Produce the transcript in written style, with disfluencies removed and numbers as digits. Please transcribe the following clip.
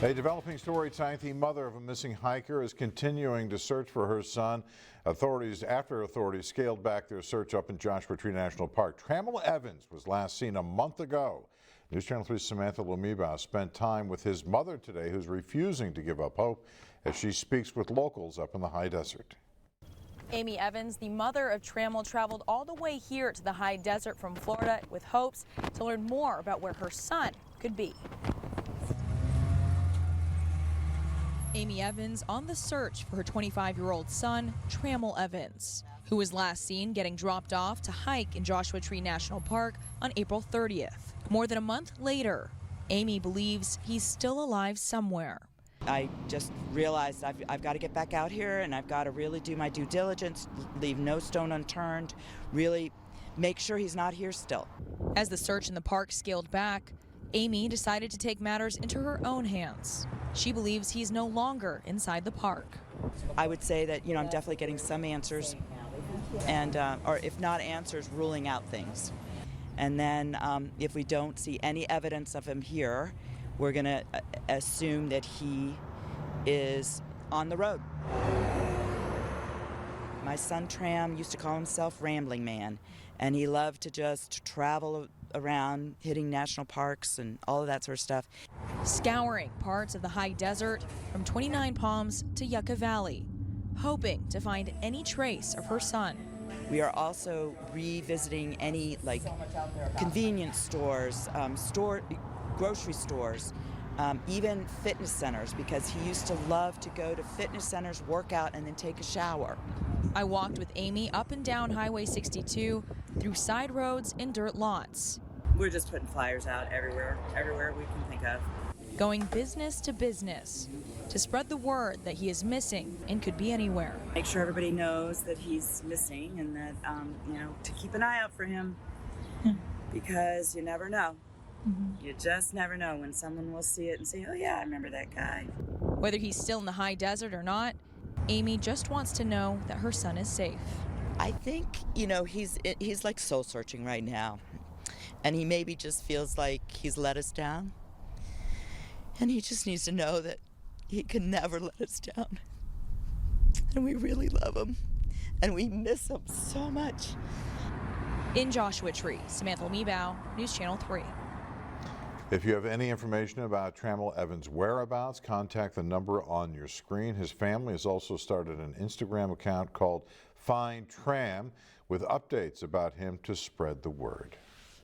A developing story tonight. The mother of a missing hiker is continuing to search for her son. After authorities scaled back their search up in Joshua Tree National Park. Trammell Evans was last seen a month ago. News Channel 3's Samantha Lumibao spent time with his mother today, who's refusing to give up hope as she speaks with locals up in the high desert. Amy Evans, the mother of Trammell, traveled all the way here to the high desert from Florida with hopes to learn more about where her son could be. Amy Evans on the search for her 25-year-old son, Trammell Evans, who was last seen getting dropped off to hike in Joshua Tree National Park on April 30th. More than a month later, Amy believes he's still alive somewhere. I just realized I've got to get back out here, and I've got to really do my due diligence, leave no stone unturned, really make sure he's not here still. As the search in the park scaled back, Amy decided to take matters into her own hands. She believes he's no longer inside the park. I would say that, I'm definitely getting some answers, and or if not answers, ruling out things. And then if we don't see any evidence of him here, we're going to assume that he is on the road. My son Tram used to call himself Rambling Man, and he loved to just travel around hitting national parks and all of that sort of stuff. Scouring parts of the high desert from 29 Palms to Yucca Valley, hoping to find any trace of her son. We are also revisiting any convenience stores, grocery stores, even fitness centers, because he used to love to go to fitness centers, work out, and then take a shower. I walked with Amy up and down Highway 62 through side roads and dirt lots. We're just putting flyers out everywhere we can think of. Going business to business to spread the word that he is missing and could be anywhere. Make sure everybody knows that he's missing, and that, to keep an eye out for him, because you never know. You just never know when someone will see it and say, oh yeah, I remember that guy. Whether he's still in the high desert or not, Amy just wants to know that her son is safe. I think, he's like soul searching right now. And he maybe just feels like he's let us down. And he just needs to know that he can never let us down. And we really love him. And we miss him so much. In Joshua Tree, Samantha Lumibao, News Channel 3. If you have any information about Trammell Evans' whereabouts, contact the number on your screen. His family has also started an Instagram account called Find Tram with updates about him to spread the word.